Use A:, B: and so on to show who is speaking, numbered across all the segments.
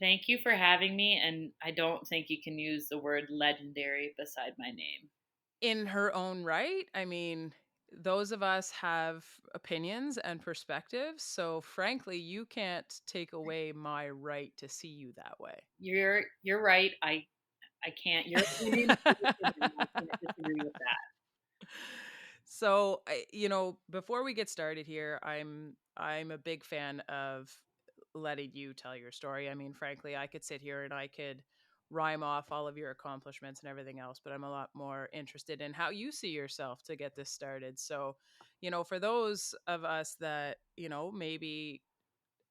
A: Thank you for having me, and I don't think you can use the word legendary beside my name.
B: In her own right, I mean, those of us have opinions and perspectives, so frankly, you can't take away my right to see you that way.
A: You're right. I can't. Your opinion is your opinion. I can't disagree with that.
B: So, before we get started here, I'm a big fan of letting you tell your story. I mean, frankly, I could sit here and I could rhyme off all of your accomplishments and everything else, but I'm a lot more interested in how you see yourself to get this started. So, for those of us that, maybe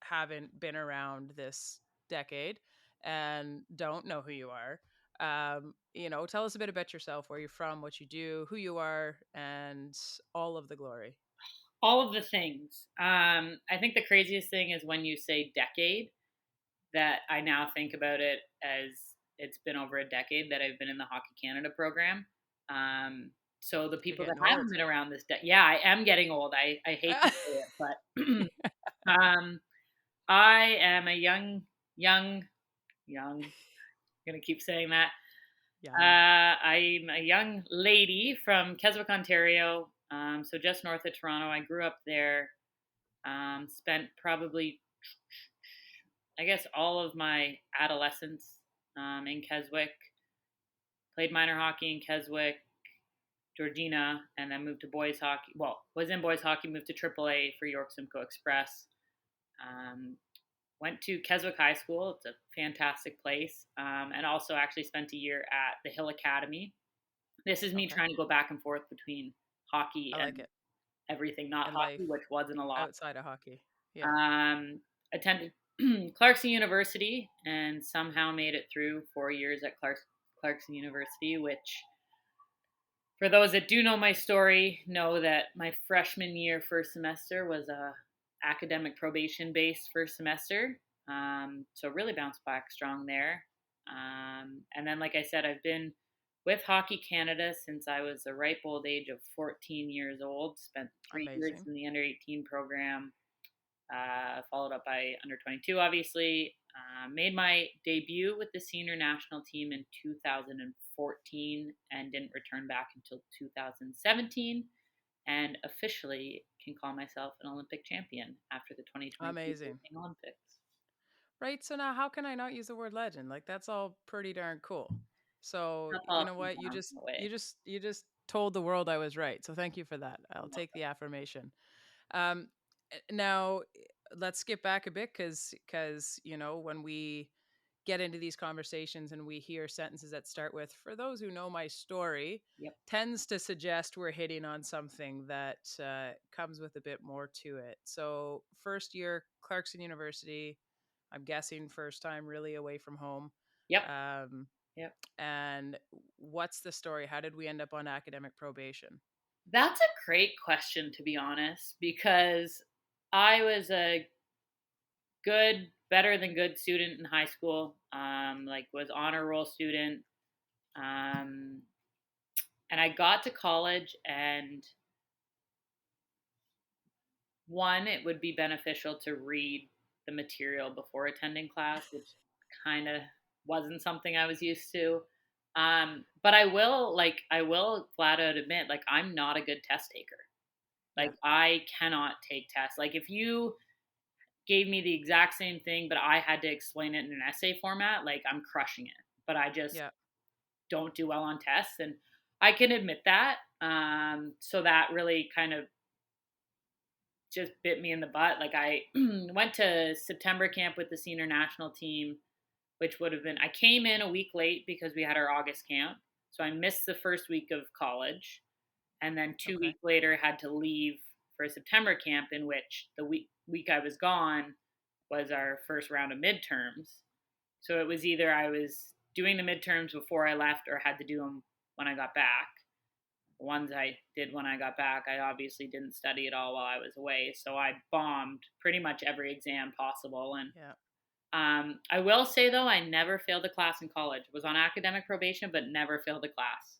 B: haven't been around this decade and don't know who you are, tell us a bit about yourself, where you're from, what you do, who you are, and all of the glory.
A: All of the things. I think the craziest thing is when you say decade, that I now think about it as it's been over a decade that I've been in the Hockey Canada program. Um, so the
B: You're
A: people that
B: getting
A: haven't
B: old.
A: been around yeah, I am getting old. I hate to say it, but um, I am a young. I'm gonna keep saying that.
B: Young.
A: I'm a young lady from Keswick, Ontario, so just north of Toronto. I grew up there. Spent probably, I guess, all of my adolescence in Keswick. Played minor hockey in Keswick, Georgina, and then moved to boys hockey. Well, was in boys hockey, moved to AAA for York Simcoe Express. Um, Went to Keswick High School. It's a fantastic place. And also actually spent a year at the Hill Academy. This is me
B: Okay.
A: trying to go back and forth between hockey
B: I like
A: and
B: it.
A: everything not
B: And
A: hockey,
B: life
A: which wasn't a lot.
B: outside of hockey. Yeah.
A: Um, Attended Clarkson University and somehow made it through 4 years at Clarkson University, which, for those that do know my story, know that my freshman year first semester was a academic probation based first semester. So really bounced back strong there. And then, like I said, I've been with Hockey Canada since I was the ripe old age of 14 years old. Spent 3 years
B: Amazing.
A: in the under 18 program, followed up by under 22, obviously. Made my debut with the senior national team in 2014 and didn't return back until 2017. And officially can call myself an Olympic champion after the 2022
B: Amazing.
A: Beijing Olympics.
B: Right. So now how can I not use the word legend? Like that's all pretty darn cool. So
A: That's
B: you
A: all
B: know
A: from
B: what? You
A: down
B: just
A: the
B: you
A: way.
B: just you just told the world I was right. So thank you for that. I'll take the affirmation. Um, Now let's skip back a bit because when we get into these conversations and we hear sentences that start with "for those who know my story,"
A: Yep.
B: tends to suggest we're hitting on something that comes with a bit more to it. So first year Clarkson University, I'm guessing first time really away from home.
A: Yep.
B: Um,
A: Yep.
B: and what's the story? How did we end up on academic probation?
A: That's a great question, to be honest, because I was a good, better than good student in high school. Like was honor roll student. Um, and I got to college, and one, it would be beneficial to read the material before attending class, which kind of wasn't something I was used to. But I will flat out admit, like, I'm not a good test taker.
B: Yeah,
A: Like, I cannot take tests. Like, if you gave me the exact same thing, but I had to explain it in an essay format, like, I'm crushing it. But I just
B: yeah,
A: don't do well on tests, and I can admit that. So that really kind of just bit me in the butt. Like, I went to September camp with the senior national team, which would have been, I came in a week late because we had our August camp. So I missed the first week of college. And then two
B: okay.
A: weeks later had to leave for a September camp, in which the week I was gone was our first round of midterms. So it was either I was doing the midterms before I left or had to do them when I got back. The ones I did when I got back, I obviously didn't study at all while I was away. So I bombed pretty much every exam possible. And
B: Yeah.
A: I will say, though, I never failed a class in college. Was on academic probation, but never failed a class.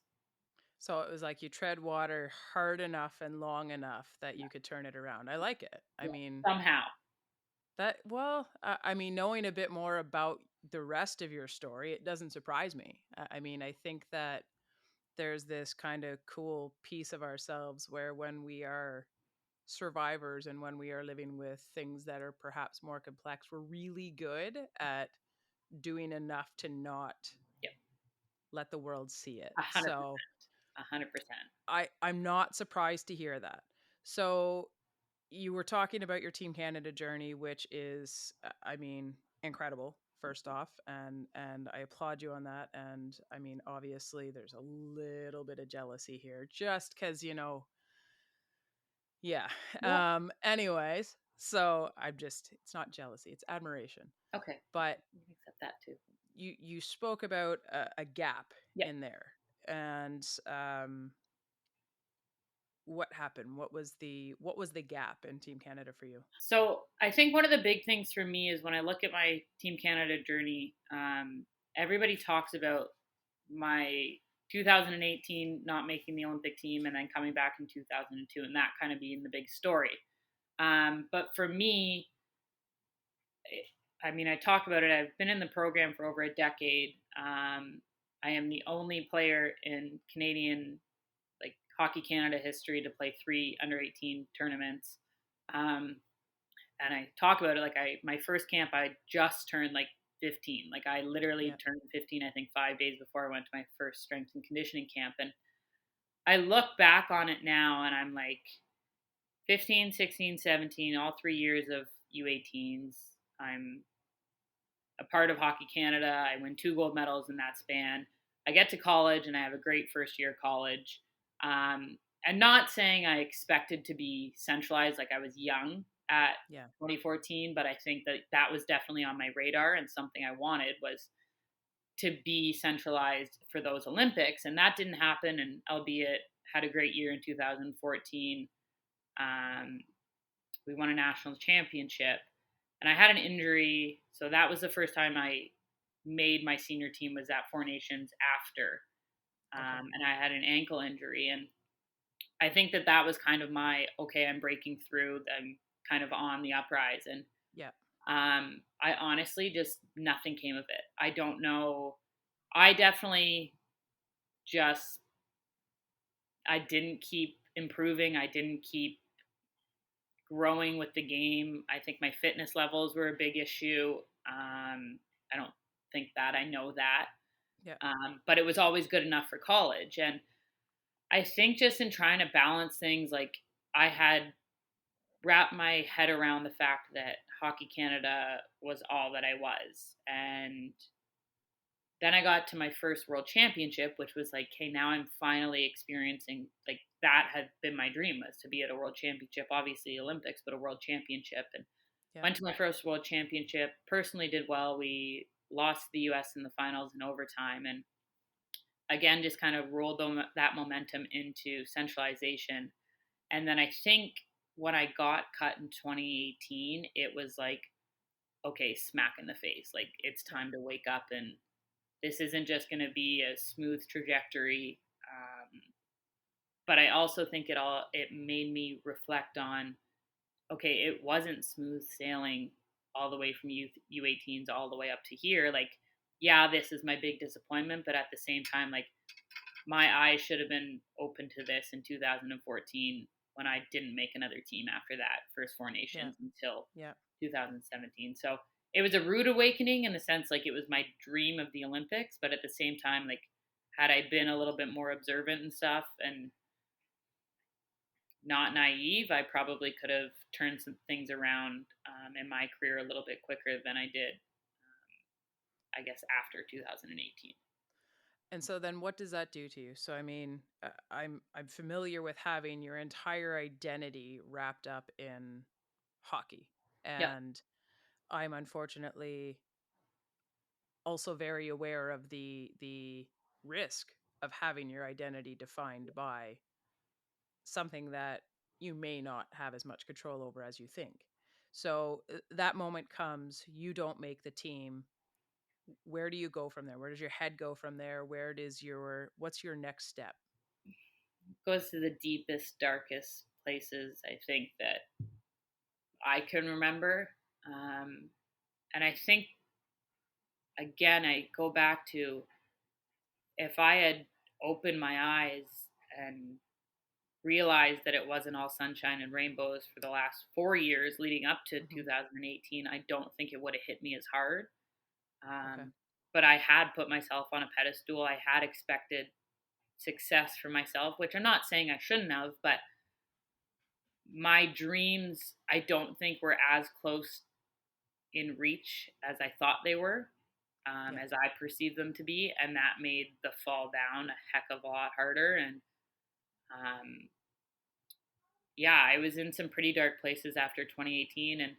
B: So it was like you tread water hard enough and long enough that you could turn it around. I like it. I
A: Yeah.
B: mean,
A: Somehow.
B: That well, I mean, knowing a bit more about the rest of your story, it doesn't surprise me. I mean, I think that there's this kind of cool piece of ourselves where when we are survivors and when we are living with things that are perhaps more complex, we're really good at doing enough to not
A: Yep,
B: let the world see it.
A: 100%,
B: So
A: 100%.
B: I'm not surprised to hear that. So you were talking about your Team Canada journey, which is, I mean, incredible. First off, and I applaud you on that. And I mean, obviously, there's a little bit of jealousy here, just because yeah.
A: Yep.
B: Anyways, so I'm just, it's not jealousy, it's admiration.
A: Okay,
B: But
A: we can accept that too.
B: you spoke about a gap
A: Yeah.
B: in there, and what happened? What was the gap in Team Canada for you?
A: So I think one of the big things for me is when I look at my Team Canada journey, everybody talks about my 2018 not making the Olympic team and then coming back in 2002 and that kind of being the big story. But for me, I mean, I talk about it. I've been in the program for over a decade. I am the only player in Canadian like Hockey Canada history to play 3 under 18 tournaments. Um, and I talk about it like my first camp I just turned like 15. Like I literally
B: Yeah.
A: turned 15 I think 5 days before I went to my first strength and conditioning camp, and I look back on it now and I'm like 15, 16, 17, all 3 years of U18s. I'm a part of Hockey Canada. I win 2 gold medals in that span. I get to college and I have a great first year of college. And not saying I expected to be centralized, like I was young at
B: Yeah.
A: 2014, but I think that that was definitely on my radar, and something I wanted was to be centralized for those Olympics. And that didn't happen. And albeit had a great year in 2014, um, we won a national championship, and I had an injury. So that was the first time I made my senior team, was at Four Nations after.
B: Okay.
A: And I had an ankle injury. And I think that that was kind of my, okay, I'm breaking through. I'm kind of on the uprise. And
B: Yeah.
A: I honestly just, nothing came of it. I don't know. I definitely just, I didn't keep improving. I didn't keep growing with the game. I think my fitness levels were a big issue. I don't think that, I know that.
B: Yeah.
A: But it was always good enough for college. And I think just in trying to balance things, like I had wrapped my head around the fact that Hockey Canada was all that I was. And then I got to my first world championship, which was like, hey, now I'm finally experiencing, like, that had been my dream, was to be at a world championship, obviously Olympics, but a world championship. And
B: Yeah.
A: went to my first world championship, personally did well. We lost the US in the finals in overtime. And again, just kind of rolled that momentum into centralization. And then I think when I got cut in 2018, it was like, okay, smack in the face. Like, it's
B: Yeah.
A: time to wake up, and this isn't just going to be a smooth trajectory. But I also think it made me reflect on, okay, it wasn't smooth sailing all the way from U18s all the way up to here. Like, yeah, this is my big disappointment, but at the same time, like, my eyes should have been open to this in 2014 when I didn't make another team after that first Four
B: Yeah.
A: Nations until
B: Yeah.
A: 2017. So it was a rude awakening in the sense, like, it was my dream of the Olympics, but at the same time, like, had I been a little bit more observant and stuff and not naive, I probably could have turned some things around in my career a little bit quicker than I did, I guess, after 2018.
B: And so then what does that do to you? So I mean, I'm familiar with having your entire identity wrapped up in hockey.
A: Yep.
B: And I'm unfortunately also very aware of the risk of having your identity defined by something that you may not have as much control over as you think. So that moment comes, you don't make the team. Where do you go from there? Where does your head go from there? What's your next step?
A: Goes to the deepest, darkest places, I think, that I can remember. Um, and I think, again, I go back to, if I had opened my eyes and realized that it wasn't all sunshine and rainbows for the last 4 years leading up to
B: Hmm.
A: 2018, I don't think it would have hit me as hard.
B: Okay.
A: Um, but I had put myself on a pedestal. I had expected success for myself, which I'm not saying I shouldn't have, but my dreams, I don't think were as close in reach as I thought they were,
B: Yeah.
A: as I perceived them to be. And that made the fall down a heck of a lot harder. And um, yeah, I was in some pretty dark places after 2018. And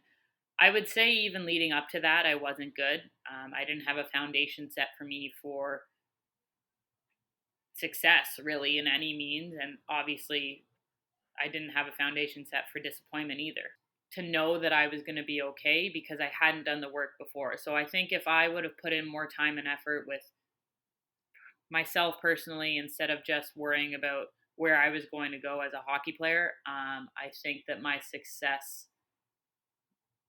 A: I would say, even leading up to that, I wasn't good. I didn't have a foundation set for me for success, really, in any means. And obviously, I didn't have a foundation set for disappointment either. To know that I was going to be okay because I hadn't done the work before. So I think if I would have put in more time and effort with myself personally, instead of just worrying about where I was going to go as a hockey player, I think that my success,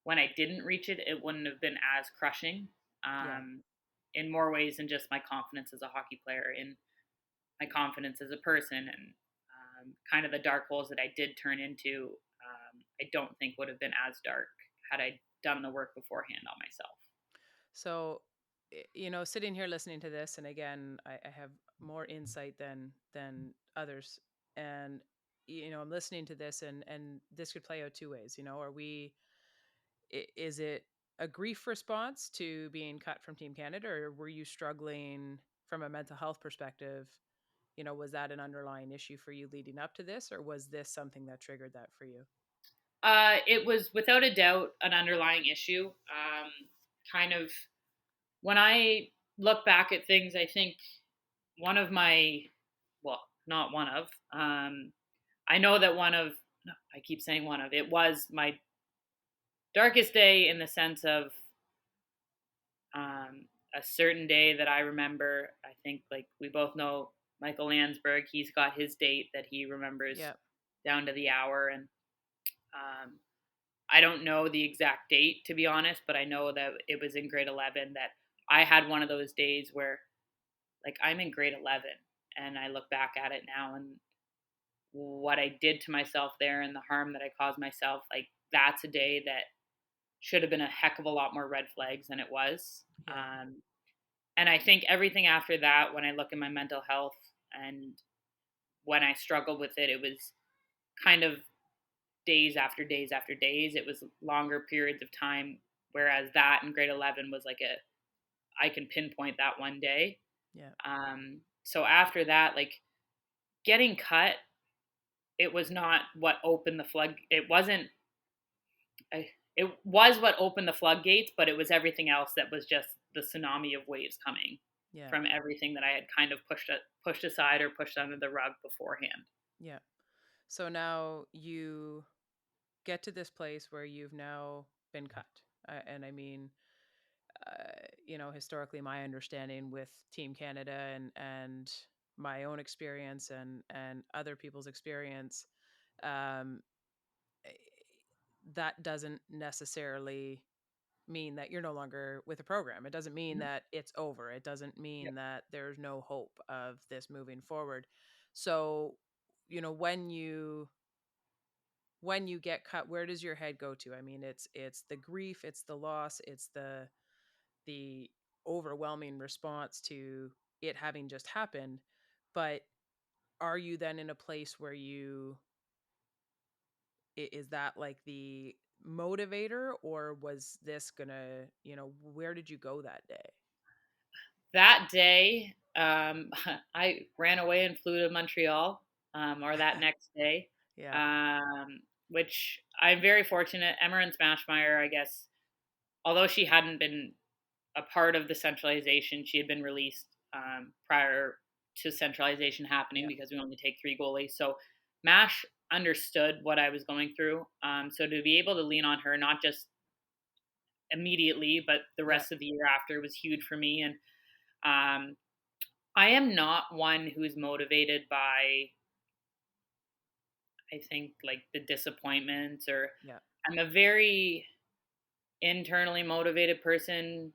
A: when I didn't reach it, it wouldn't have been as crushing,
B: Yeah.
A: um, in more ways than just my confidence as a hockey player, in my confidence as a person, and kind of the dark holes that I did turn into. I don't think would have been as dark had I done the work beforehand on myself.
B: So, sitting here listening to this, and again, I have more insight than others, and I'm listening to this, and this could play out two ways. Are we? Is it a grief response to being cut from Team Canada, or were you struggling from a mental health perspective? Was that an underlying issue for you leading up to this, or was this something that triggered that for you?
A: It was without a doubt an underlying issue. Kind of, when I look back at things, I think one of my, well, not one of, I know that one of, no, I keep saying one of, it was my darkest day, in the sense of a certain day that I remember. I think, like, we both know Michael Landsberg, he's got his date that he remembers
B: Yeah.
A: down to the hour. And um, I don't know the exact date, to be honest, but I know that it was in grade 11 that I had one of those days where, like, I'm in grade 11 and I look back at it now, and what I did to myself there and the harm that I caused myself, like, that's a day that should have been a heck of a lot more red flags than it was.
B: Yeah.
A: And I think everything after that, when I look at my mental health and when I struggled with it, it was kind of days after days after days. It was longer periods of time. Whereas that in grade 11 was like I can pinpoint that one day.
B: Yeah.
A: So after that, like, getting cut, it was not what opened the flood. It wasn't, it was what opened the floodgates, but it was everything else that was just the tsunami of waves coming
B: Yeah.
A: from everything that I had kind of pushed aside or pushed under the rug beforehand.
B: Yeah. So now you get to this place where you've now been cut. And I mean, historically, my understanding with Team Canada and my own experience and other people's experience, um, eh, that doesn't necessarily mean that you're no longer with a program. It doesn't mean
A: Mhm.
B: that it's over. It doesn't mean
A: Yep.
B: that there's no hope of this moving forward. So, when you get cut, where does your head go to? I mean, it's the grief, it's the loss, it's the overwhelming response to it having just happened. But are you then in a place where is that like the motivator, or was this gonna, where did you go that day?
A: That day, I ran away and flew to Montreal, or that next day,
B: Yeah.
A: um, which I'm very fortunate. Emerin Smashmeyer, I guess, although she hadn't been a part of the centralization, she had been released prior to centralization happening
B: Yeah.
A: because we only take three goalies. So Mash understood what I was going through. So to be able to lean on her, not just immediately, but the
B: Yeah.
A: rest of the year after, was huge for me. And um, I am not one who's motivated by, I think, like, the disappointments, or
B: Yeah.
A: I'm a very internally motivated person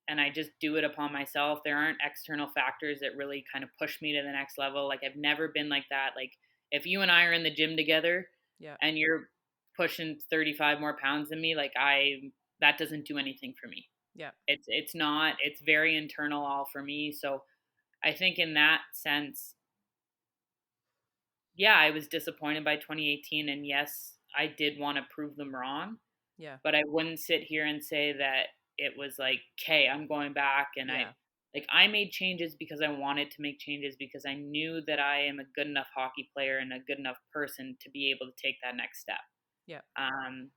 A: and I just do it upon myself. There aren't external factors that really kind of push me to the next level. Like I've never been like that. Like if you and I are in the gym together
B: Yeah.
A: and you're pushing 35 more pounds than me, like I that doesn't do anything for me.
B: Yeah.
A: It's not. It's very internal all for me. So I think in that sense, yeah, I was disappointed by 2018 and yes, I did want to prove them wrong,
B: Yeah.
A: but I wouldn't sit here and say that it was like, "Okay, I'm going back," and
B: Yeah.
A: I made changes because I wanted to make changes because I knew that I am a good enough hockey player and a good enough person to be able to take that next step.
B: Yeah.
A: Um,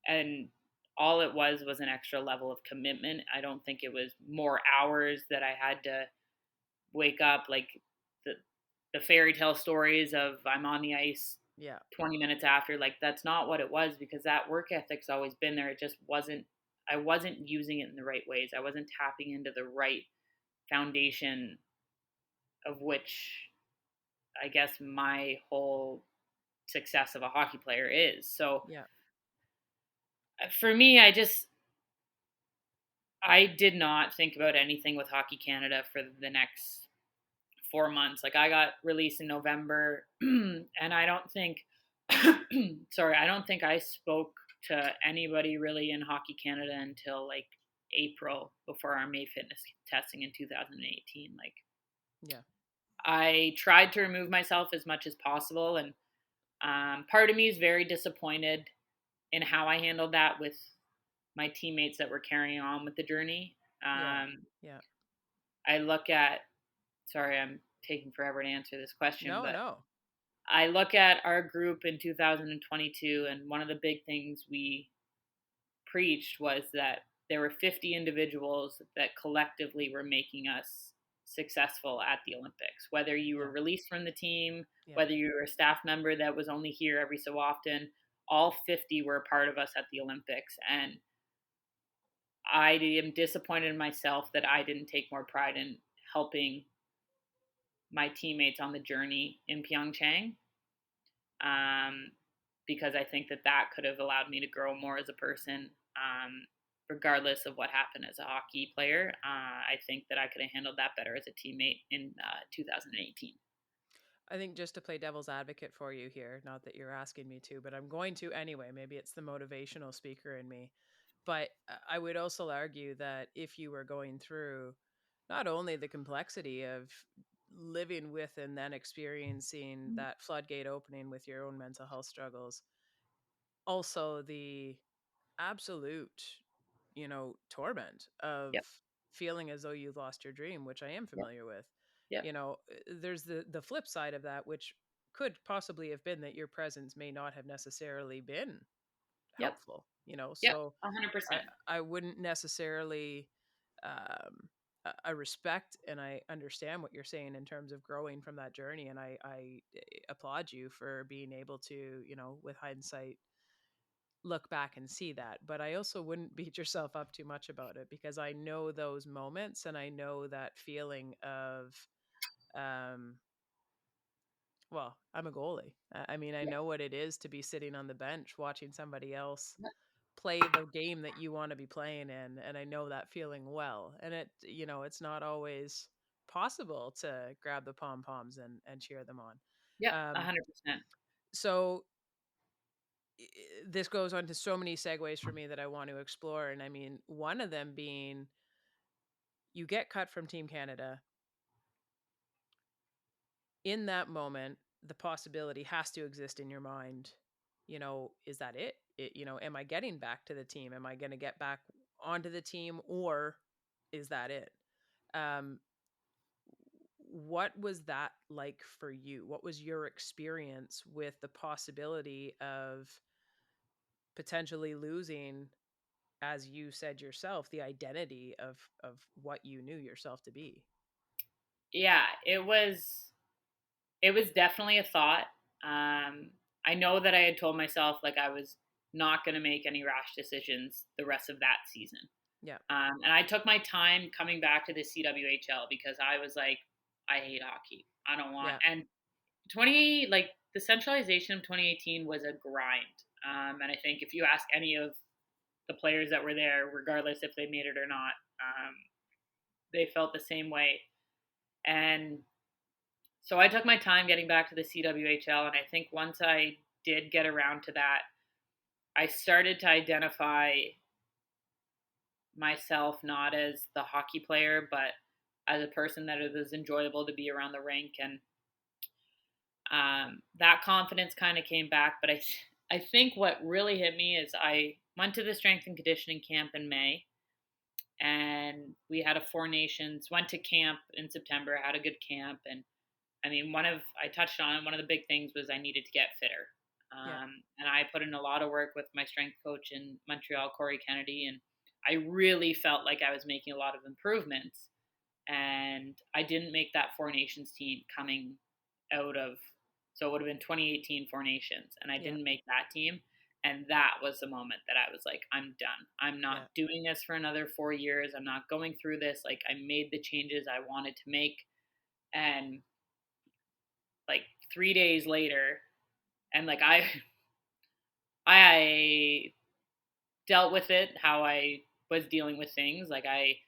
A: and all it was an extra level of commitment. I don't think it was more hours that I had to wake up like the the fairy tale stories of I'm on the ice
B: Yeah.
A: 20 minutes after. Like that's not what it was because that work ethic's always been there. It just wasn't. I wasn't using it in the right ways. I wasn't tapping into the right foundation of which I guess my whole success of a hockey player is. So
B: Yeah.
A: for me, I did not think about anything with Hockey Canada for the next 4 months. Like I got released in November, and I don't think, sorry, I don't think I spoke to anybody really in Hockey Canada until like April before our May fitness testing in 2018. Like
B: Yeah.
A: I tried to remove myself as much as possible, and part of me is very disappointed in how I handled that with my teammates that were carrying on with the journey.
B: Yeah.
A: Um,
B: Yeah.
A: I look at, sorry, I'm taking forever to answer this question,
B: No,
A: but
B: no.
A: I look at our group in 2022, and one of the big things we preached was that there were 50 individuals that collectively were making us successful at the Olympics. Whether you were
B: Yeah.
A: released from the team,
B: Yeah.
A: whether you were a staff member that was only here every so often, all 50 were a part of us at the Olympics. And I am disappointed in myself that I didn't take more pride in helping my teammates on the journey in Pyeongchang, um, because I think that that could have allowed me to grow more as a person, regardless of what happened as a hockey player. I think that I could have handled that better as a teammate in 2018.
B: I think just to play devil's advocate for you here, not that you're asking me to, but I'm going to anyway. Maybe it's the motivational speaker in me. But I would also argue that if you were going through not only the complexity of living with and then experiencing that floodgate opening with your own mental health struggles, also the absolute, torment of
A: Yep.
B: feeling as though you lost your dream, which I am
A: Yep.
B: familiar with.
A: Yep.
B: There's the flip side of that, which could possibly have been that your presence may not have necessarily been
A: Yep.
B: helpful.
A: Yep.
B: So
A: 100%.
B: I wouldn't necessarily I respect and I understand what you're saying in terms of growing from that journey, and I applaud you for being able to, with hindsight, look back and see that. But I also wouldn't beat yourself up too much about it because I know those moments and I know that feeling of um well, I'm a goalie. I mean, I
A: Yep.
B: know what it is to be sitting on the bench watching somebody else
A: Yep.
B: play the game that you want to be playing in, and I know that feeling well. And it's not always possible to grab the pom-poms and cheer them on.
A: Yep.
B: Um
A: 100%.
B: so this goes on to so many segues for me that I want to explore. And I mean, one of them being you get cut from Team Canada. In that moment, the possibility has to exist in your mind. Is that am I getting back to the team? Am I going to get back onto the team, or is that it? Um, what was that like for you? What was your experience with the possibility of potentially losing, as you said yourself, the identity of what you knew yourself to be?
A: Yeah, it was definitely a thought. I know that I had told myself like I was not going to make any rash decisions the rest of that season.
B: Yeah.
A: And I took my time coming back to the CWHL because I was like, I hate hockey. I don't want.
B: Yeah.
A: And 20 like the centralization of 2018 was a grind. And I think if you ask any of the players that were there, regardless if they made it or not, um, they felt the same way. And so I took my time getting back to the CWHL, and I think once I did get around to that, I started to identify myself not as the hockey player, but as a person that it was enjoyable to be around the rink, and that confidence kind of came back. But I think what really hit me is I went to the strength and conditioning camp in May, and we had a Four Nations. Went to camp in September, had a good camp, and I mean, I touched on it. One of the big things was I needed to get fitter.
B: Yeah.
A: And I put in a lot of work with my strength coach in Montreal, Corey Kennedy, and I really felt like I was making a lot of improvements. And I didn't make that Four Nations team coming out of, so it would have been 2018 Four Nations, and I
B: Yeah.
A: didn't make that team. And that was the moment that I was like, I'm done. I'm not
B: Yeah.
A: doing this for another 4 years. I'm not going through this. Like, I made the changes I wanted to make. And like 3 days later, and like I dealt with it how I was dealing with things. Like I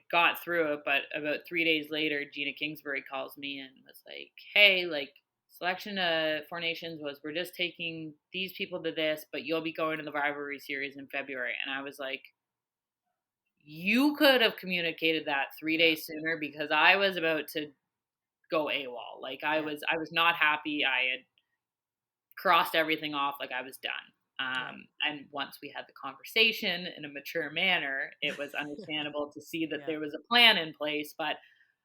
A: got through it, but about 3 days later, Gina Kingsbury calls me and was like, "Hey, like selection for Nations was we're just taking these people to this, but you'll be going to the rivalry series in February." And I was like, "You could have communicated that three
B: Yeah.
A: days sooner because I was about to go AWOL. Like
B: Yeah.
A: I was not happy. I had crossed everything off, like I was done.
B: Yeah.
A: And once we had the conversation in a mature manner, it was understandable to see that
B: Yeah.
A: there was a plan in place. But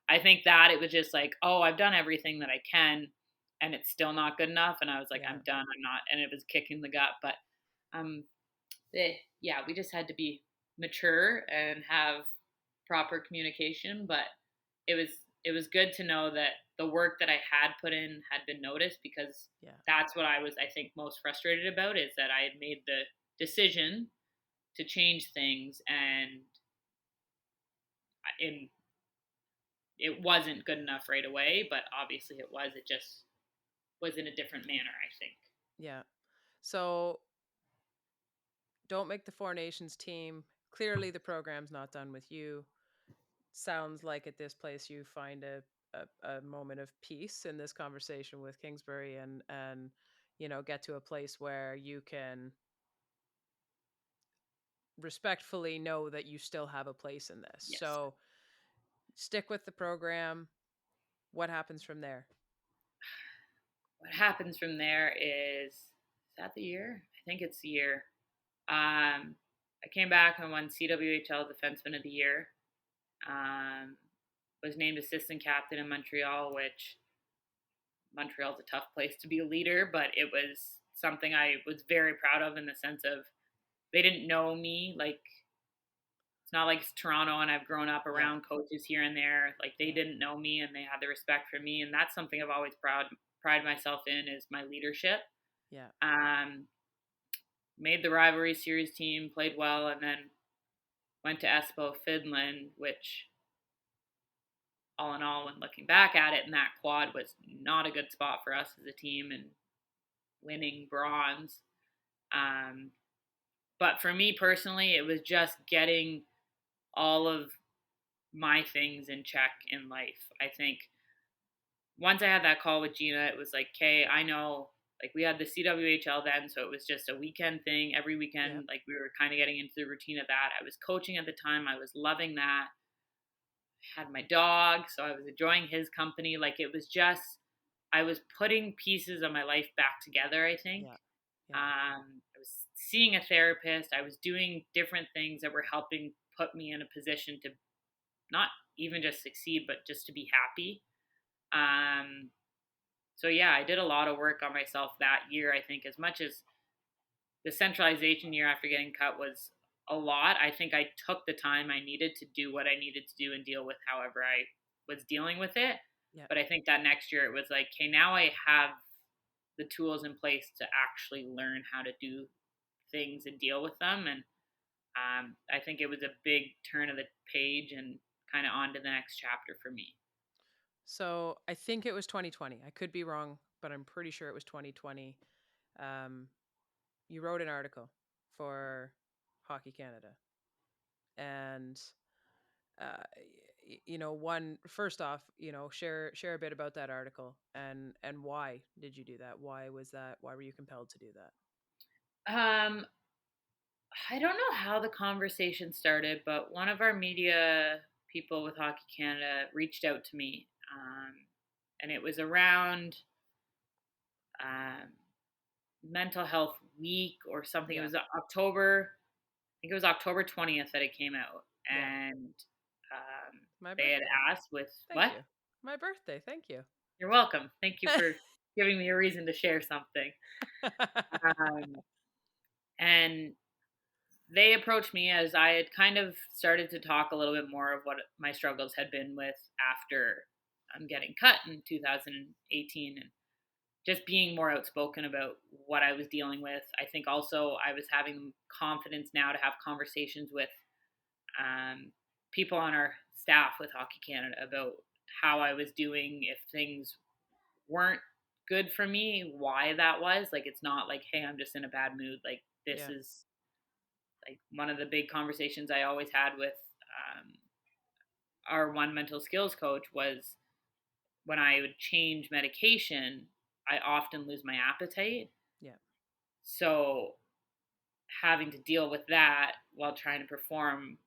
A: I think that it was just like, oh, I've done everything that I can, and it's still not good enough. And I was like,
B: Yeah.
A: I'm done. I'm not. And it was kicking the gut. But um, yeah, we just had to be mature and have proper communication. But it was it was good to know that the work that I had put in had been noticed, because
B: Yeah.
A: that's what I was, I think, most frustrated about, is that I had made the decision to change things, and in it wasn't good enough right away, but obviously it was. It just was in a different manner, I think.
B: Yeah. So don't make the Four Nations team. Clearly, the program's not done with you. Sounds like at this place you find a moment of peace in this conversation with Kingsbury, and get to a place where you can respectfully know that you still have a place in this.
A: Yes.
B: So stick with the program. What happens from there?
A: What happens from there is that the year? I think it's the year. I came back and won CWHL Defenseman of the Year. Um, was named assistant captain in Montreal, which Montreal's a tough place to be a leader, but it was something I was very proud of, in the sense of they didn't know me. Like, it's not like it's Toronto and I've grown up
B: Yeah.
A: around coaches here and there. Like, they
B: Yeah.
A: didn't know me and they had the respect for me, and that's something I've always pride myself in, is my leadership.
B: Yeah.
A: Um, made the rivalry series team, played well, and then went to Espoo, Finland, which, all in all, when looking back at it, and that quad was not a good spot for us as a team, and winning bronze. Um, but for me personally, it was just getting all of my things in check in life. I think once I had that call with Gina, it was like, okay, I know, like, we had the CWHL then, so it was just a weekend thing every
B: Yeah.
A: weekend. Like, we were kind of getting into the routine of that. I was coaching at the time, I was loving that. I had my dog, so I was enjoying his company. Like, it was just, I was putting pieces of my life back together, I think.
B: Yeah. Yeah.
A: I was seeing a therapist. I was doing different things that were helping put me in a position to not even just succeed, but just to be happy. Um, so yeah, I did a lot of work on myself that year. I think, as much as the centralization year after getting cut was a lot, I think I took the time I needed to do what I needed to do and deal with however I was dealing with it.
B: Yeah.
A: But I think that next year it was like, okay, now I have the tools in place to actually learn how to do things and deal with them. And I think it was a big turn of the page and kind of on to the next chapter for me.
B: So I think it was 2020. I could be wrong, but I'm pretty sure it was 2020. Um, you wrote an article for Hockey Canada. And one first off, share a bit about that article, and why did you do that? Why were you compelled to do that?
A: Um, I don't know how the conversation started, but one of our media people with Hockey Canada reached out to me, and it was around um, Mental Health Week or something. It
B: Yeah.
A: was October. I think it was October 20th that it came out,
B: Yeah.
A: and
B: My
A: they had
B: birthday.
A: asked with
B: Thank
A: what?
B: you. My birthday. Thank you.
A: You're welcome. Thank you for giving me a reason to share something. Um, and they approached me as I had kind of started to talk a little bit more of what my struggles had been with after getting cut in 2018 and just being more outspoken about what I was dealing with. I think also I was having confidence now to have conversations with people on our staff with Hockey Canada about how I was doing, if things weren't good for me, why that was. Like, it's not like, hey, I'm just in a bad mood. Like, this
B: Yeah.
A: is like one of the big conversations I always had with our one mental skills coach was when I would change medication, I often lose my appetite.
B: Yeah.
A: So having to deal with that while trying to perform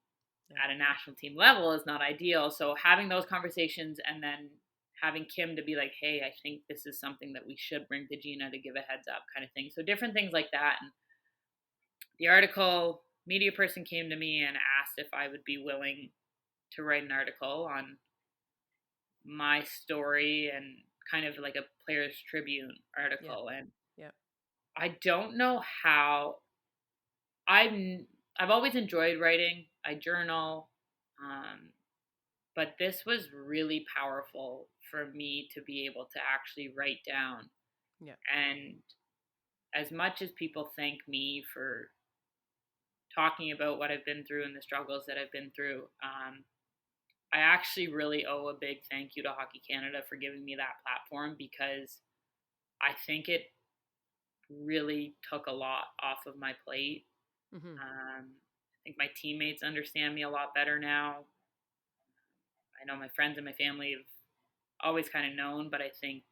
B: Yeah.
A: at a national team level is not ideal. So having those conversations and then having Kim to be like, hey, I think this is something that we should bring to Gina to give a heads up kind of thing. So different things like that. And the article media person came to me and asked if I would be willing to write an article on my story and kind of like a Players Tribune
B: Yeah.
A: article. And
B: Yeah.
A: I don't know how I'm. I've always enjoyed writing. I journal, um, but this was really powerful for me to be able to actually write down.
B: Yeah.
A: And as much as people thank me for talking about what I've been through and the struggles that I've been through, I actually really owe a big thank you to Hockey Canada for giving me that platform because I think it really took a lot off of my plate.
B: Mm-hmm.
A: I think my teammates understand me a lot better now. I know my friends and my family have always kind of known, but I think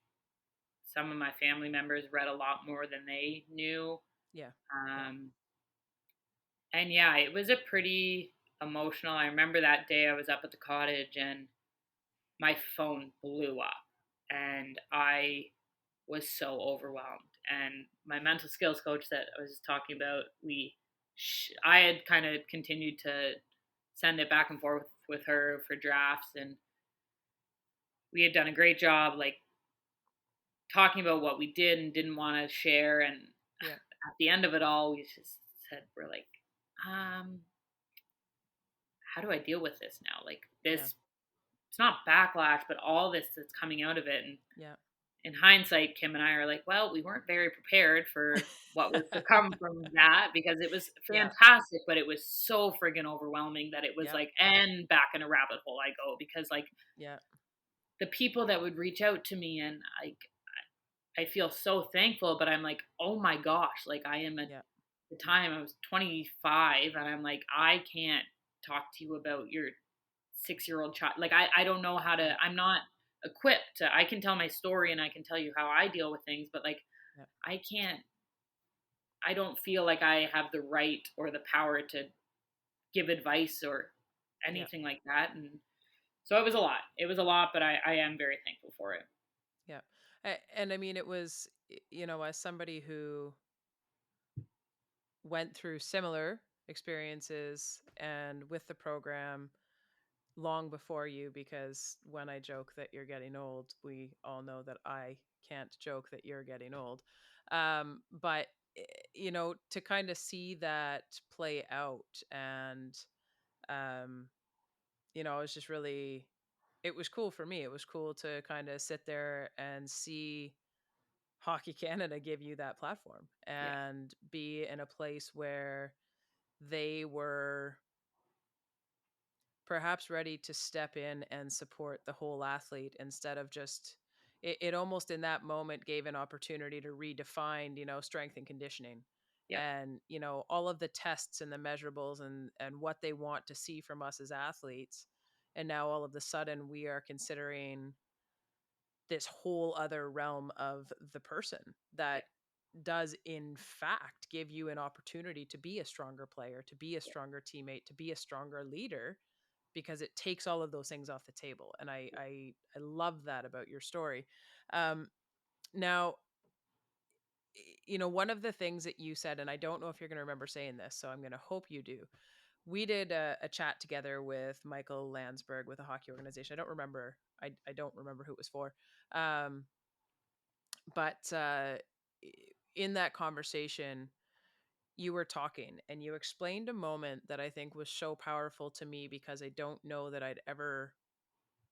A: some of my family members read a lot more than they knew.
B: Yeah. Yeah.
A: Um, and yeah, it was a pretty emotional. I remember that day I was up at the cottage and my phone blew up, and I was so overwhelmed. And my mental skills coach that I was talking about, I had kind of continued to send it back and forth with her for drafts, and we had done a great job, like talking about what we did and didn't want to share. And
B: Yeah.
A: at the end of it all, we just said, we're like, um, how do I deal with this now? Like
B: Yeah.
A: this, it's not backlash, but all this that's coming out of it. And
B: Yeah.
A: in hindsight, Kim and I are like, well, we weren't very prepared for what was to come from that because it was
B: Yeah.
A: fantastic, but it was so friggin' overwhelming that it was
B: Yep.
A: like, and back in a rabbit hole I go because like
B: Yeah.
A: the people that would reach out to me and I feel so thankful, but I'm like, oh my gosh, like I am at
B: Yeah.
A: the time I was 25 and I'm like, I can't talk to you about your 6-year old child. Like I don't know how
B: Yeah.
A: to, I'm not equipped to, I can tell my story and I can tell you how I deal with things, but like
B: Yeah.
A: I can't, I don't feel like I have the right or the power to give advice or
B: Yeah.
A: anything like that. And so it was a lot. It was a lot, but I am very thankful for it.
B: Yeah. And I mean, it was, as somebody who went through similar experiences and with the program long before you, because when I joke that you're getting old, we all know that I can't joke that you're getting old. But, to kind of see that play out, and, um, it was just really, it was cool for me. It was cool to kind of sit there and see Hockey Canada give you that platform
A: Yeah.
B: and be in a place where they were perhaps ready to step in and support the whole athlete, instead of just, it almost in that moment gave an opportunity to redefine, strength and conditioning,
A: Yep.
B: and all of the tests and the measurables and what they want to see from us as athletes. And now all of the sudden we are considering this whole other realm of the person
A: Yeah.
B: that does in fact give you an opportunity to be a stronger player, to be a
A: Yeah.
B: stronger teammate, to be a stronger leader, because it takes all of those things off the table. And I love that about your story. Now, one of the things that you said, and I don't know if you're going to remember saying this, so I'm going to hope you do. We did a chat together with Michael Landsberg with a hockey organization. I don't remember. I don't remember who it was for. Um, but in that conversation, you were talking and you explained a moment that I think was so powerful to me, because I don't know that I'd ever,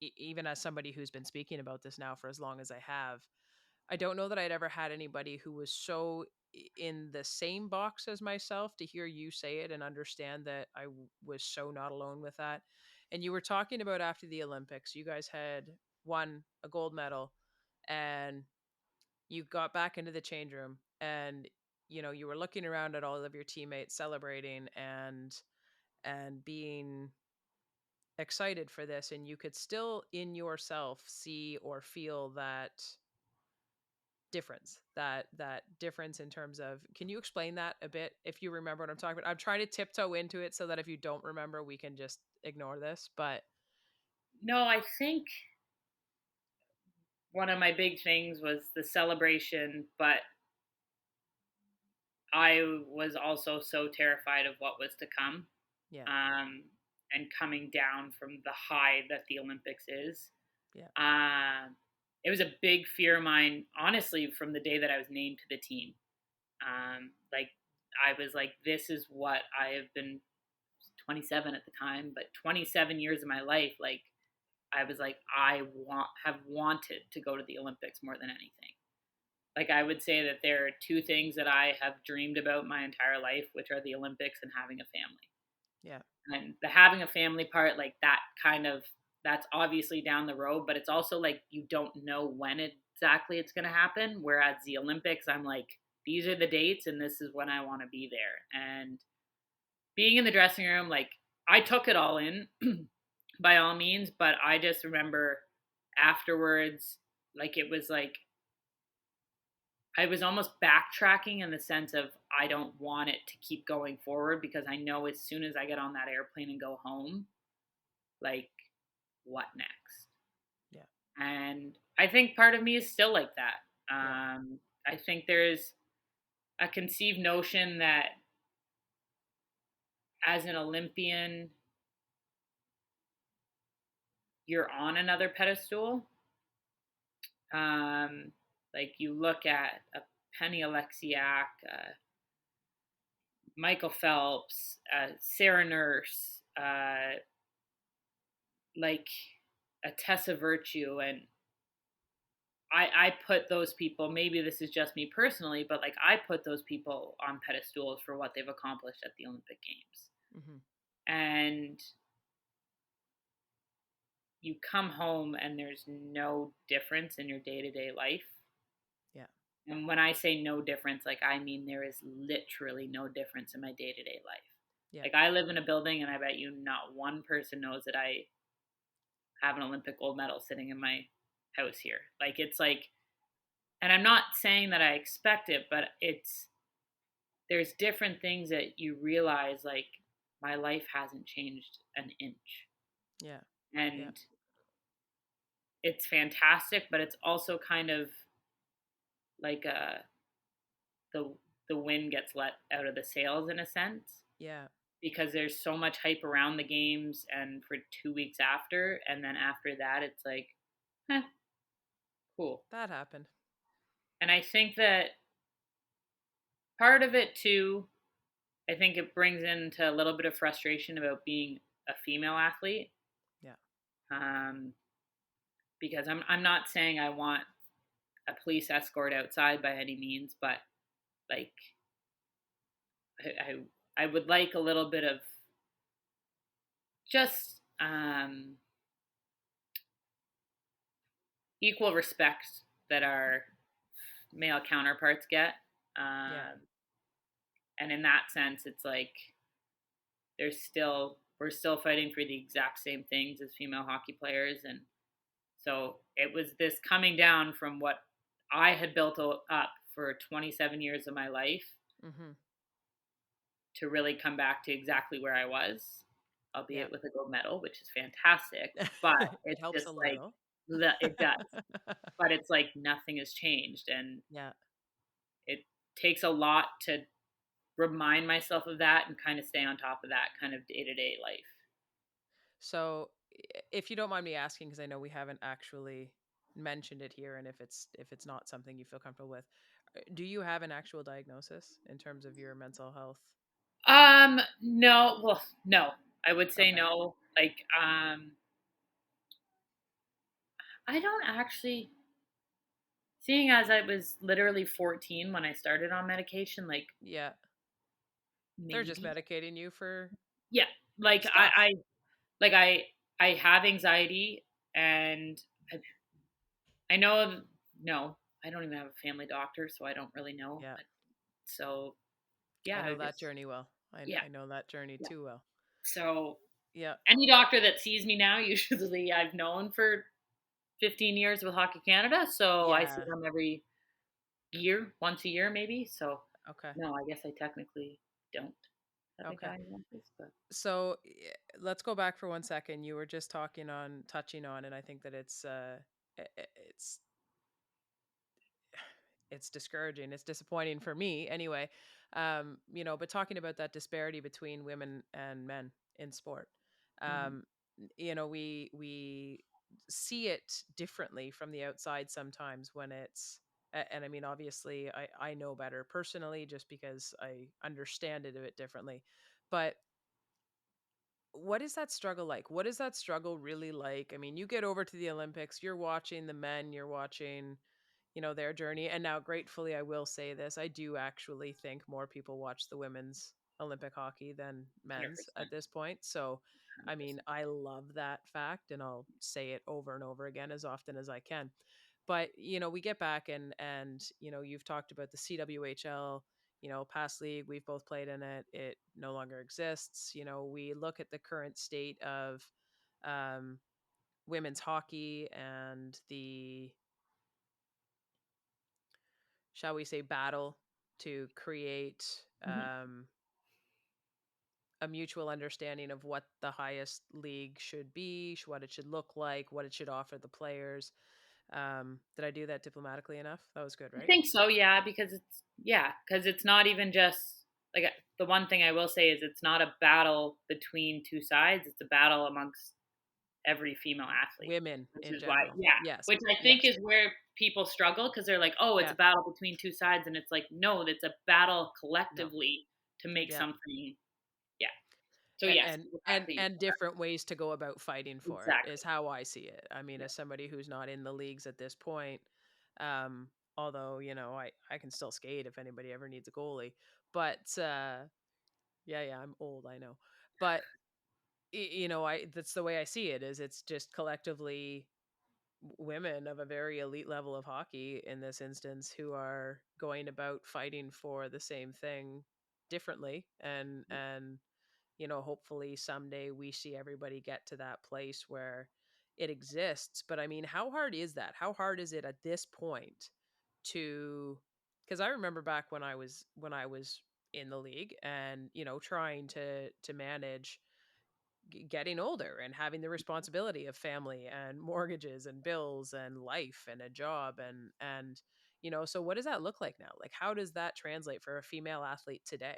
B: even as somebody who's been speaking about this now for as long as I have, I don't know that I'd ever had anybody who was so in the same box as myself to hear you say it and understand that was so not alone with that. And you were talking about after the Olympics, you guys had won a gold medal, and you got back into the change room, and you were looking around at all of your teammates celebrating and being excited for this, and you could still in yourself see or feel that difference in terms of, can you explain that a bit if you remember what I'm talking about? I'm trying to tiptoe into it so that if you don't remember we can just ignore this, but
A: No, I think one of my big things was the celebration, but I was also so terrified of what was to come,
B: yeah,
A: um, and coming down from the high that the Olympics is.
B: yeah,
A: Uh, it was a big fear of mine, honestly, from the day that I was named to the team. Like, I was like, this is what I have been, 27 at the time, but 27 years of my life, like, I was like, have wanted to go to the Olympics more than anything. Like, I would say that there are two things that I have dreamed about my entire life, which are the Olympics and having a family.
B: yeah,
A: And the having a family part, like, that kind of, that's obviously down the road, but it's also like you don't know when exactly it's going to happen. Whereas the Olympics, I'm like, these are the dates and this is when I want to be there. And being in the dressing room, like, I took it all in by all means, but I just remember afterwards, like, it was like I was almost backtracking in the sense of I don't want it to keep going forward because I know as soon as I get on that airplane and go home, like, what next?
B: yeah,
A: And I think part of me is still like that.
B: yeah,
A: I think there's a conceived notion that as an Olympian, you're on another pedestal. Um, like, you look at a Penny Alexiak, Michael Phelps, Sarah Nurse, like a Tessa Virtue, and I put those people. Maybe this is just me personally, but like, I put those people on pedestals for what they've accomplished at the Olympic Games.
B: hmm,
A: And you come home and there's no difference in your day to day life.
B: yeah,
A: And when I say no difference, like, I mean there is literally no difference in my day to day life.
B: yeah,
A: Like, I live in a building, and I bet you not one person knows that I have an Olympic gold medal sitting in my house here. Like, it's like, and I'm not saying that I expect it, but there's different things that you realize, like, my life hasn't changed an inch.
B: yeah, yeah,
A: And it's fantastic, but it's also kind of like the the wind gets let out of the sails in a sense,
B: yeah.
A: because there's so much hype around the games and for 2 weeks after, and then after that it's like, eh, cool.
B: That happened.
A: And I think that part of it too, I think it brings into a little bit of frustration about being a female athlete.
B: Yeah,
A: Um, because I'm not saying I want a police escort outside by any means, but like, I would like a little bit of just equal respect that our male counterparts get.
B: yeah,
A: Um, And in that sense, it's like we're still fighting for the exact same things as female hockey players. And so it was this coming down from what I had built up for 27 years of my life
B: Mhm.
A: to really come back to exactly where I was,
B: Yeah.
A: albeit with a gold medal, which is fantastic. But
B: It
A: it's
B: helps a
A: just like
B: little.
A: it does. But it's like nothing has changed. And
B: Yeah.
A: it takes a lot to remind myself of that and kind of stay on top of that kind of day to day life.
B: So, if you don't mind me asking, because I know we haven't actually mentioned it here, and if it's not something you feel comfortable with, do you have an actual diagnosis in terms of your mental health?
A: No, well, no, I would say
B: Okay.
A: no. Like, I don't actually, seeing as I was literally 14 when I started on medication, like
B: Yeah. They're just
A: maybe,
B: medicating you for
A: yeah, like
B: stuff.
A: like I have anxiety and I, I know, no, I don't even have a family doctor, so I don't really know.
B: Yeah.
A: So yeah,
B: I
A: I
B: know that
A: just,
B: journey well.
A: yeah,
B: I know that journey
A: yeah.
B: too well.
A: So
B: Yeah.
A: any doctor that sees me now, usually I've known for 15 years with Hockey Canada, so I see
B: Yeah.
A: them every year, once a year maybe. So
B: Okay.
A: no, I guess I technically don't have a
B: Okay.
A: diagnosis, but
B: So let's go back for 1 second. You were just touching on, and I think that it's it's discouraging. It's disappointing for me anyway. But talking about that disparity between women and men in sport,
A: mhm,
B: um, we see it differently from the outside sometimes when and I mean, obviously, I know better personally just because I understand it a bit differently. But what is that struggle like? What is that struggle really like? I mean, you get over to the Olympics, you're watching the men, you're watching their journey. And now, gratefully, I will say this, I do actually think more people watch the women's Olympic hockey than men's
A: 100%,
B: at this point. So, I mean,
A: 100%.
B: I love that fact, and I'll say it over and over again as often as I can. But, we get back and you've talked about the CWHL, past league, we've both played in it. It no longer exists. We look at the current state of um, women's hockey and the, shall we say, battle to create
A: Mhm.
B: a mutual understanding of what the highest league should be, what it should look like, what it should offer the players. Did I do that diplomatically enough? That was good,
A: I
B: right?
A: think so, because it's not even just like the one thing I will say is it's not a battle between two sides, it's a battle amongst every female athlete,
B: Women
A: which
B: in
A: is why,
B: general.
A: yeah,
B: Yes.
A: which I think
B: Yes.
A: is where people struggle because they're like, "Oh, it's
B: Yeah.
A: a battle between two sides," and it's like, no, it's a battle
B: No.
A: collectively to make
B: Yeah.
A: something, yeah. So
B: and
A: yes,
B: and and
A: exactly,
B: and different ways to go about fighting for it is
A: exactly,
B: how I see it. I mean,
A: yeah.
B: as somebody who's not in the leagues at this point, although I can still skate if anybody ever needs a goalie. But yeah, I'm old, I know. But I that's the way I see it, is it's just collectively women of a very elite level of hockey in this instance who are going about fighting for the same thing differently, and hopefully someday we see everybody get to that place where it exists. But I mean, how hard is that? How hard is it at this point to, because I remember back when I was in the league and trying to manage getting older and having the responsibility of family and mortgages and bills and life and a job and so what does that look like now? Like, how does that translate for a female athlete today?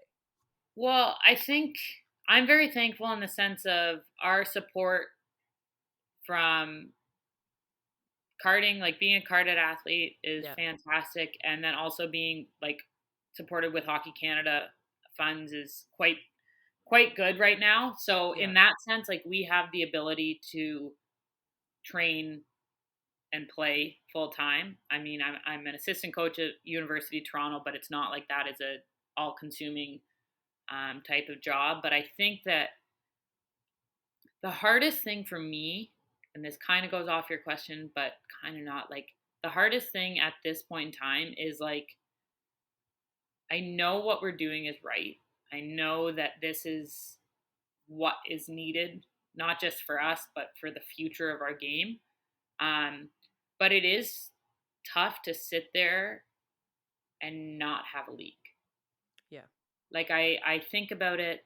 A: Well, I think I'm very thankful in the sense of our support from karting, like being a carded athlete is
B: Yeah.
A: fantastic, and then also being like supported with Hockey Canada funds is quite good right now. So
B: Yeah.
A: in that sense, like we have the ability to train and play full time. I mean, I'm an assistant coach at University of Toronto, but it's not like that is a all consuming type of job. But I think that the hardest thing for me, and this kind of goes off your question, but kind of not, like the hardest thing at this point in time is like I know what we're doing is right. I know that this is what is needed, not just for us, but for the future of our game. Um, but it is tough to sit there and not have a league.
B: Yeah.
A: Like I think about it,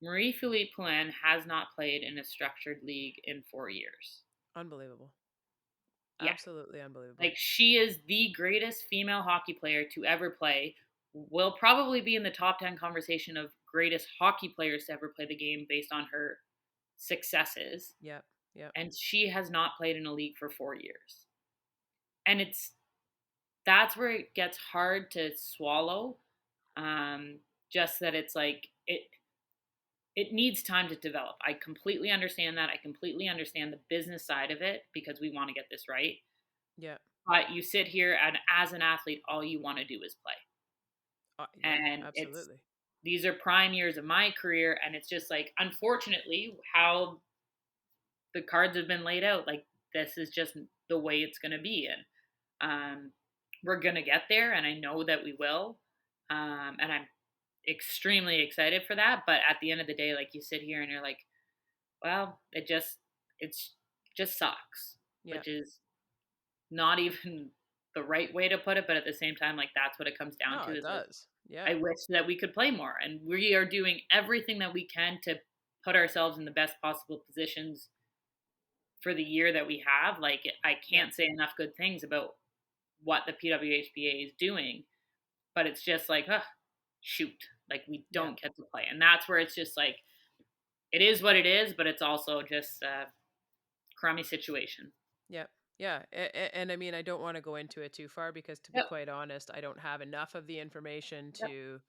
A: Marie Philippe Poulin has not played in a structured league in 4 years.
B: Unbelievable.
A: Yeah,
B: Absolutely unbelievable.
A: like she is the greatest female hockey player to ever play. Will probably be in the top 10 conversation of greatest hockey players to ever play the game based on her successes.
B: Yep. Yep.
A: And she has not played in a league for 4 years. And that's where it gets hard to swallow. Um, just that it's like it needs time to develop. I completely understand that. I completely understand the business side of it because we want to get this right.
B: Yep.
A: But you sit here and as an athlete, all you want to do is play.
B: Yeah,
A: And it's
B: absolutely.
A: these are prime years of my career. And it's just like, unfortunately, how the cards have been laid out. Like, this is just the way it's going to be. And we're going to get there. And I know that we will. And I'm extremely excited for that. But at the end of the day, like, you sit here and you're like, well, it's just sucks,
B: Yep.
A: which is not even the right way to put it, but at the same time, like, that's what it comes down
B: No,
A: to
B: it
A: is like,
B: does. Yeah.
A: I wish that we could play more, and we are doing everything that we can to put ourselves in the best possible positions for the year that we have. Like, I
B: Yep.
A: can't say enough good things about what the PWHBA is doing, but it's just like, ugh, shoot, like, we
B: Yep.
A: don't get to play, and that's where it's just like, it is what it is, but it's also just a crummy situation.
B: Yep. Yeah. And I mean, I don't want to go into it too far because, to be
A: Yep.
B: quite honest, I don't have enough of the information
A: Yep.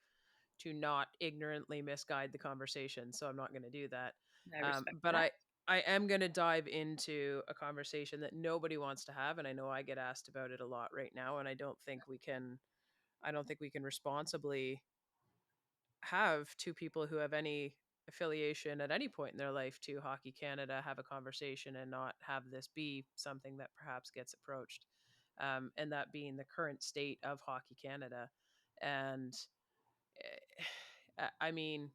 B: to not ignorantly misguide the conversation. So I'm not going to do that.
A: I respect
B: But
A: that.
B: I am going to dive into a conversation that nobody wants to have, and I know I get asked about it a lot right now, and I don't think we can responsibly have two people who have any affiliation at any point in their life to Hockey Canada have a conversation and not have this be something that perhaps gets approached. And that being the current state of Hockey Canada. And I mean,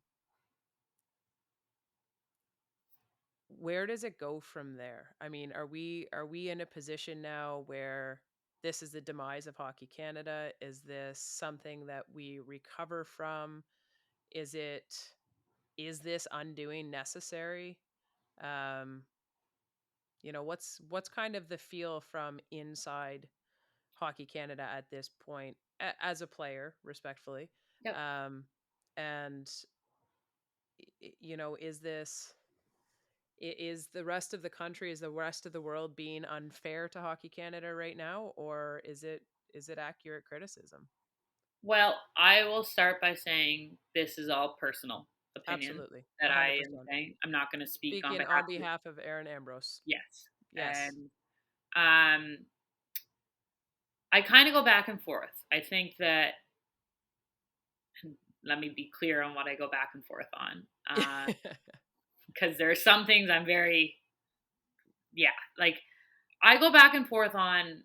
B: where does it go from there? I mean, are we in a position now where this is the demise of Hockey Canada? Is this something that we recover from? Is it is this undoing necessary? Um, what's kind of the feel from inside Hockey Canada at this point as a player, respectfully,
A: Yep.
B: um, and is this is the rest of the country, is the rest of the world being unfair to Hockey Canada right now, or is it accurate criticism?
A: Well, I will start by saying this is all personal opinion
B: Absolutely,
A: that I am
B: 100%.
A: saying. I'm not going to speak on
B: Speaking
A: behalf
B: on
A: of.
B: behalf of Erin Ambrose,
A: Yes.
B: yes,
A: And I kind of go back and forth. I think that, let me be clear on what I go back and forth on. Because there are some things I'm very, yeah, like, I go back and forth on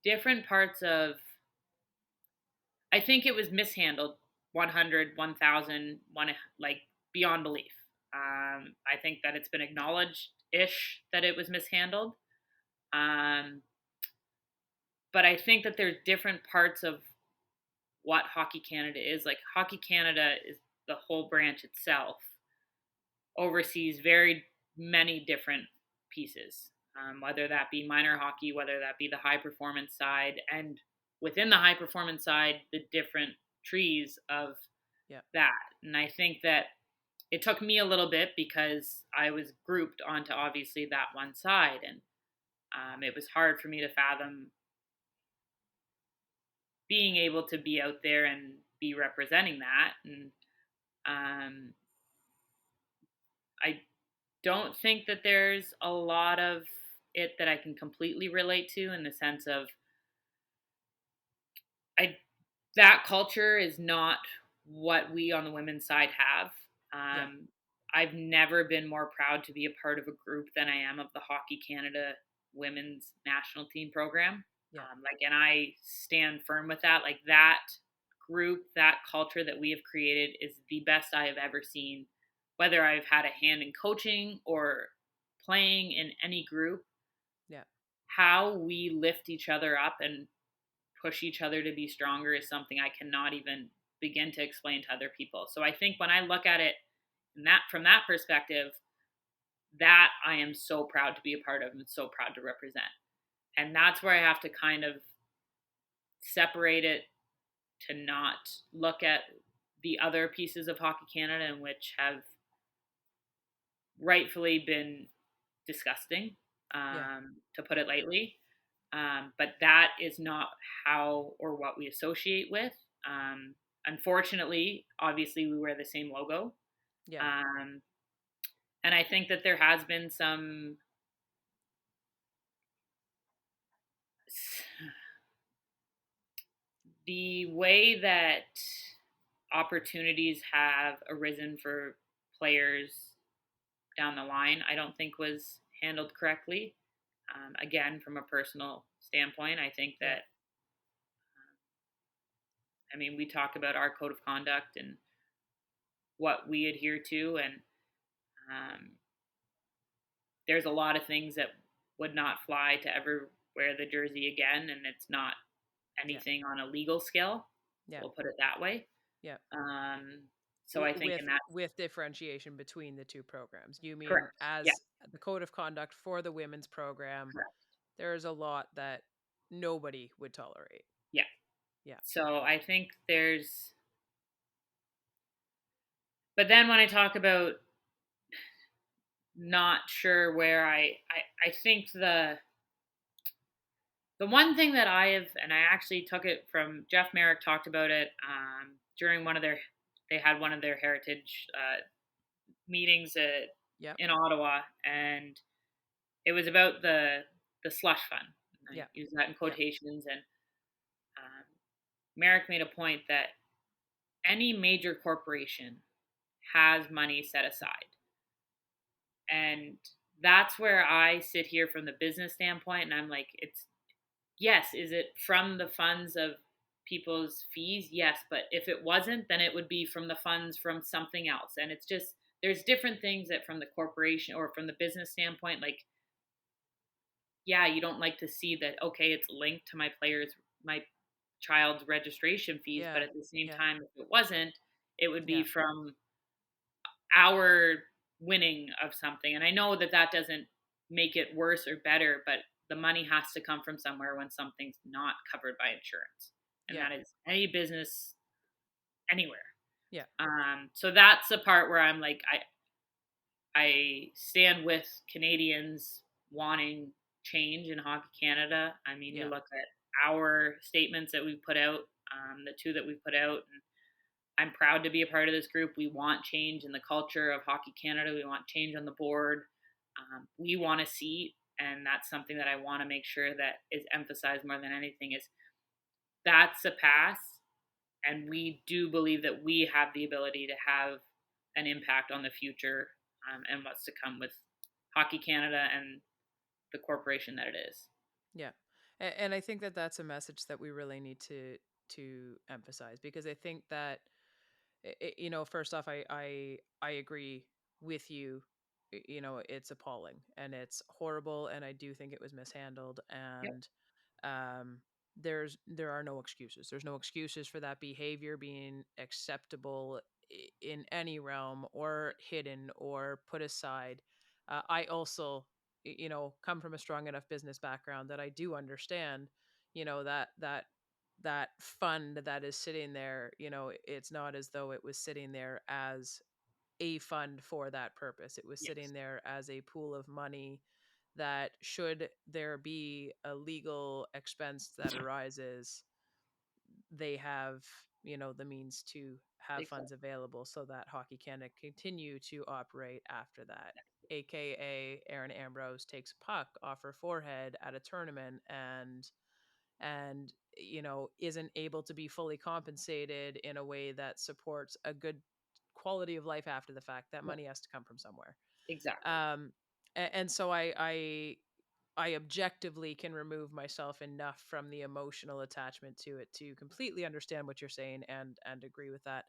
A: different parts of, I think it was mishandled 100, 1,000, like, beyond belief. I think that it's been acknowledged ish that it was mishandled. Um, but I think that there's different parts of what Hockey Canada is. Like, Hockey Canada is the whole branch itself, oversees very many different pieces, whether that be minor hockey, whether that be the high performance side, and within the high performance side, the different trees of
B: yeah,
A: that. And I think that it took me a little bit because I was grouped onto obviously that one side. And it was hard for me to fathom being able to be out there and be representing that. And um, I don't think that there's a lot of it that I can completely relate to, in the sense of, I that culture is not what we on the women's side have.
B: yeah,
A: Um, I've never been more proud to be a part of a group than I am of the Hockey Canada women's national team program.
B: yeah,
A: Like, and I stand firm with that. Like, that group, that culture that we have created is the best I have ever seen. Whether I've had a hand in coaching or playing in any group,
B: Yeah.
A: how we lift each other up and push each other to be stronger is something I cannot even begin to explain to other people. So I think when I look at it in that from that perspective, that I am so proud to be a part of and so proud to represent. And that's where I have to kind of separate it to not look at the other pieces of Hockey Canada in which have rightfully been disgusting,
B: Yeah.
A: to put it lightly. But that is not how or what we associate with. Um, Unfortunately, obviously, we wear the same logo.
B: Yeah.
A: Um, and I think that there has been some, the way that opportunities have arisen for players down the line, I don't think was handled correctly. Again, from a personal standpoint, I think
B: Yeah.
A: that, I mean, we talk about our code of conduct and what we adhere to, and um, there's a lot of things that would not fly to ever wear the jersey again, and it's not
B: Yeah.
A: anything on a legal scale.
B: Yeah.
A: We'll put it that way.
B: Yeah.
A: Um, so I think in that,
B: With differentiation between the two programs. You mean
A: correct, yeah,
B: as the code of conduct for the women's program,
A: correct,
B: there's a lot that nobody would tolerate.
A: yeah.
B: Yeah.
A: So I think there's, but then when I talk about not sure where I think the one thing that I have, and I actually took it from Jeff Merrick, talked about it during one of their, they had one of their heritage meetings
B: Yep.
A: in Ottawa, and it was about the slush fund. I
B: Yep.
A: use that in
B: Yep.
A: quotations, and um, Merrick made a point that any major corporation has money set aside, and that's where I sit here from the business standpoint, and I'm like, it's, yes, is it from the funds of people's fees? Yes, but if it wasn't, then it would be from the funds from something else. And it's just, there's different things that from the corporation or from the business standpoint, like, yeah, you don't like to see that, okay, it's linked to my child's registration fees, but
B: Yeah.
A: at the same
B: Yeah.
A: time, if it wasn't, it would be
B: Yeah.
A: from our winning of something. And I know that that doesn't make it worse or better, but the money has to come from somewhere when something's not covered by insurance. And
B: Yeah.
A: that is any business anywhere.
B: Yeah.
A: So that's the part where I'm like, I stand with Canadians wanting change in Hockey Canada. I mean, you
B: Yeah.
A: look at our statements that we've put out, the two that we've put out, and I'm proud to be a part of this group. We want change in the culture of Hockey Canada. We want change on the board. We want a seat, and that's something that I want to make sure that is emphasized more than anything. Is that's a pass, and we do believe that we have the ability to have an impact on the future, and what's to come with Hockey Canada and the corporation that it is.
B: Yeah. And I think that that's a message that we really need to emphasize because I think that first off, I agree with you. It's appalling and it's horrible, and I do think it was mishandled.
A: Yep.
B: And um, there are no excuses. There's no excuses for that behavior being acceptable in any realm or hidden or put aside. I also, come from a strong enough business background that I do understand, that fund that is sitting there, it's not as though it was sitting there as a fund for that purpose. It was sitting
A: Yes.
B: there as a pool of money that should there be a legal expense that arises, they have, the means to have funds
A: Exactly.
B: available so that hockey can continue to operate after that. AKA Erin Ambrose takes a puck off her forehead at a tournament and isn't able to be fully compensated in a way that supports a good quality of life after the fact. That
A: Yep.
B: money has to come from somewhere.
A: Exactly.
B: um and so I I objectively can remove myself enough from the emotional attachment to it to completely understand what you're saying and agree with that.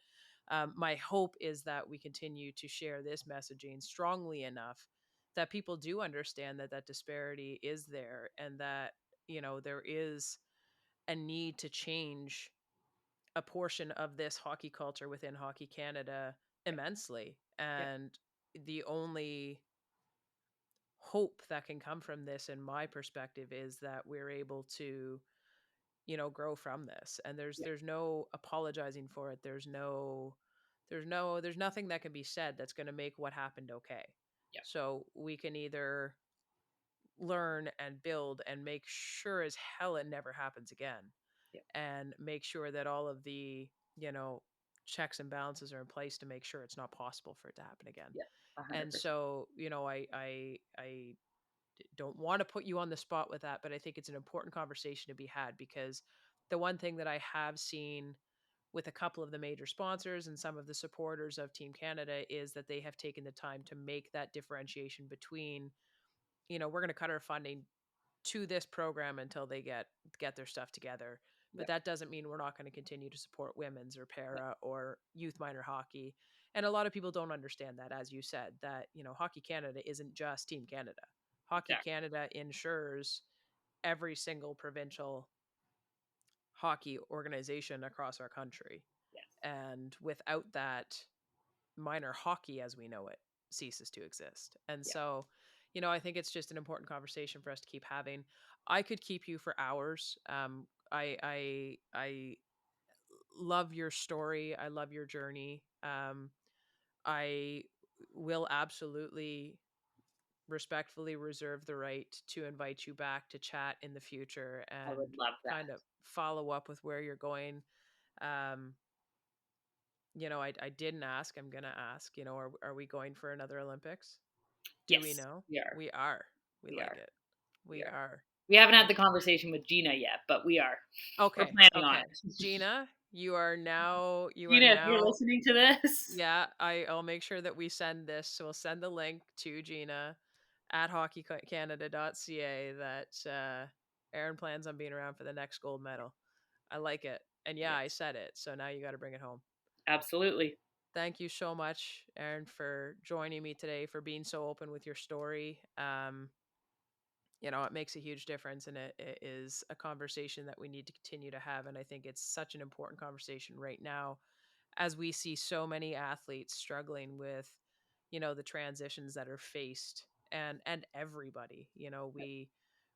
B: My hope is that we continue to share this messaging strongly enough that people do understand that that disparity is there, and that there is a need to change a portion of this hockey culture within Hockey Canada
A: Yep.
B: immensely.
A: Yep.
B: And the only hope that can come from this, in my perspective, is that we're able to grow from this. And
A: Yep.
B: there's no apologizing for it. There's nothing that can be said that's going to make what happened okay.
A: Yep.
B: So we can either learn and build and make sure as hell it never happens again,
A: Yep.
B: and make sure that all of the you know checks and balances are in place to make sure it's not possible for it to happen again.
A: Yep. A hundred
B: And
A: percent.
B: so I don't want to put you on the spot with that, but I think it's an important conversation to be had, because the one thing that I have seen with a couple of the major sponsors and some of the supporters of Team Canada is that they have taken the time to make that differentiation between, we're going to cut our funding to this program until they get their stuff together. But
A: Yep.
B: that doesn't mean we're not going to continue to support women's or
A: Yep.
B: para or youth minor hockey. And a lot of people don't understand that, as you said, that Hockey Canada isn't just Team Canada. Hockey
A: Exactly.
B: Canada insures every single provincial hockey organization across our country.
A: Yes.
B: And without that, minor hockey as we know it ceases to exist. And
A: Yep.
B: so, I think it's just an important conversation for us to keep having. I could keep you for hours. I love your story. I love your journey. I will absolutely respectfully reserve the right to invite you back to chat in the future
A: I would
B: and
A: love
B: kind
A: that.
B: of follow up with where you're going. Um, I didn't ask. I'm gonna ask. Are we going for another Olympics? Do we
A: Yes,
B: know?
A: we are.
B: We are. We
A: We
B: like
A: are.
B: it.
A: We
B: We
A: are.
B: are.
A: We haven't had the
B: Okay.
A: conversation with Gina yet, but we are. We're
B: Okay.
A: planning on
B: Okay.
A: it.
B: Gina, you are
A: Gina, if you're
B: now
A: listening to this,
B: yeah, I'll make sure that we send this. So we'll send the link to Gina at hockeycanada.ca that Erin plans on being around for the next gold medal. I like it. And yeah, I
A: yes,
B: said it. So now you got to bring it home.
A: absolutely.
B: Thank you so much, Erin, for joining me today, for being so open with your story. It makes a huge difference, and it is a conversation that we need to continue to have. And I think it's such an important conversation right now, as we see so many athletes struggling with, the transitions that are faced, and everybody,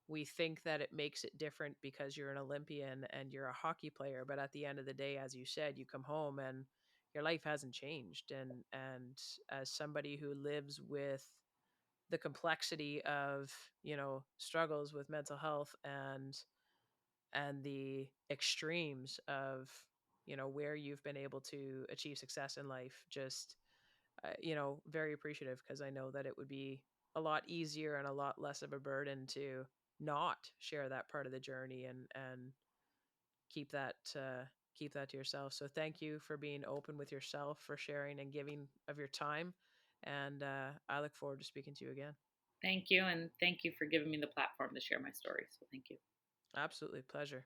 B: we think that it makes it different because you're an Olympian and you're a hockey player, but at the end of the day, as you said, you come home and your life hasn't changed. And as somebody who lives with the complexity of struggles with mental health and the extremes of where you've been able to achieve success in life, just very appreciative, because I know that it would be a lot easier and a lot less of a burden to not share that part of the journey and keep that keep that to yourself. So thank you for being open with yourself, for sharing and giving of your time, and I look forward to speaking to you again.
A: Thank you. And thank you for giving me the platform to share my story. So thank you.
B: Absolutely, pleasure.